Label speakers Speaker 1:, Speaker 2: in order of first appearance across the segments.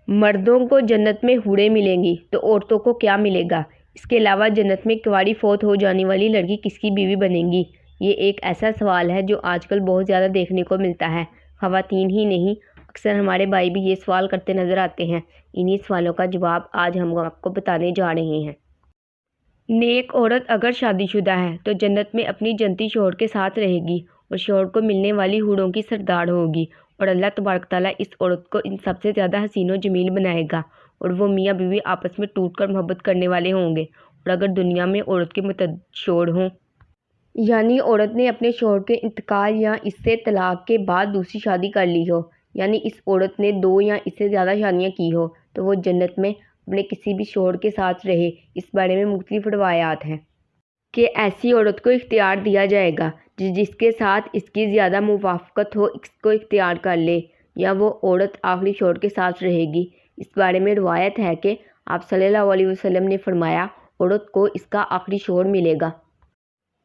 Speaker 1: مردوں کو جنت میں حوریں ملیں گی تو عورتوں کو کیا ملے گا؟ اس کے علاوہ جنت میں کنواری فوت ہو جانے والی لڑکی کس کی بیوی بنے گی؟ یہ ایک ایسا سوال ہے جو آج کل بہت زیادہ دیکھنے کو ملتا ہے۔ خواتین ہی نہیں، اکثر ہمارے بھائی بھی یہ سوال کرتے نظر آتے ہیں۔ انہی سوالوں کا جواب آج ہم آپ کو بتانے جا رہے ہیں۔ نیک عورت اگر شادی شدہ ہے تو جنت میں اپنی جنتی شوہر کے ساتھ رہے گی اور شوہر کو ملنے والی حوروں کی سردار ہوگی، اور اللہ تبارک تعالیٰ اس عورت کو ان سب سے زیادہ حسین و جمیل بنائے گا، اور وہ میاں بیوی آپس میں ٹوٹ کر محبت کرنے والے ہوں گے۔ اور اگر دنیا میں عورت کے متعدد شوہر ہوں، یعنی عورت نے اپنے شوہر کے انتقال یا اس سے طلاق کے بعد دوسری شادی کر لی ہو، یعنی اس عورت نے 2 یا اس سے زیادہ شادیاں کی ہو، تو وہ جنت میں اپنے کسی بھی شوہر کے ساتھ رہے۔ اس بارے میں مختلف روایات ہیں کہ ایسی عورت کو اختیار دیا جائے گا جس کے ساتھ اس کی زیادہ موافقت ہو اس کو اختیار کر لے، یا وہ عورت آخری شوہر کے ساتھ رہے گی۔ اس بارے میں روایت ہے کہ آپ صلی اللہ علیہ وسلم نے فرمایا، عورت کو اس کا آخری شوہر ملے گا۔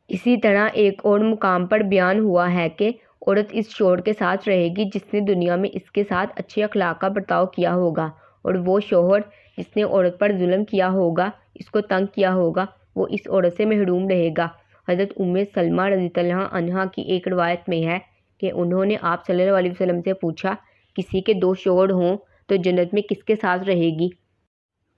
Speaker 1: اسی طرح ایک اور مقام پر بیان ہوا ہے کہ عورت اس شوہر کے ساتھ رہے گی جس نے دنیا میں اس کے ساتھ اچھے اخلاق کا برتاؤ کیا ہوگا، اور وہ شوہر جس نے عورت پر ظلم کیا ہوگا، اس کو تنگ کیا ہوگا، وہ اس عورت سے محروم رہے گا۔ حضرت ام سلمہ رضی اللہ عنہا کی ایک روایت میں ہے کہ انہوں نے آپ صلی اللہ علیہ وسلم سے پوچھا، کسی کے 2 شوہر ہوں تو جنت میں کس کے ساتھ رہے گی؟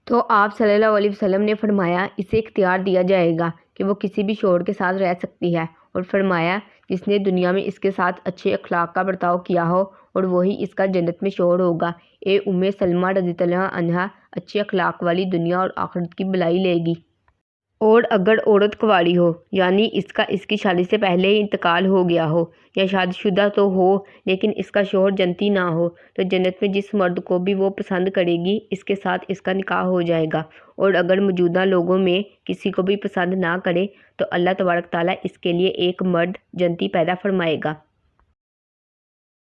Speaker 1: تو آپ صلی اللہ علیہ وسلم نے فرمایا، اسے اختیار دیا جائے گا کہ وہ کسی بھی شوہر کے ساتھ رہ سکتی ہے، اور فرمایا جس نے دنیا میں اس کے ساتھ اچھے اخلاق کا برتاؤ کیا ہو اور وہی اس کا جنت میں شوہر ہوگا۔ اے ام سلمہ رضی اللہ عنہا، اچھے اخلاق والی دنیا اور آخرت کی بھلائی لے گی۔ اور اگر عورت کنواری ہو، یعنی اس کی شادی سے پہلے ہی انتقال ہو گیا ہو، یا شادی شدہ تو ہو لیکن اس کا شوہر جنتی نہ ہو، تو جنت میں جس مرد کو بھی وہ پسند کرے گی اس کے ساتھ اس کا نکاح ہو جائے گا۔ اور اگر موجودہ لوگوں میں کسی کو بھی پسند نہ کرے تو اللہ تبارک تعالیٰ اس کے لیے ایک مرد جنتی پیدا فرمائے گا۔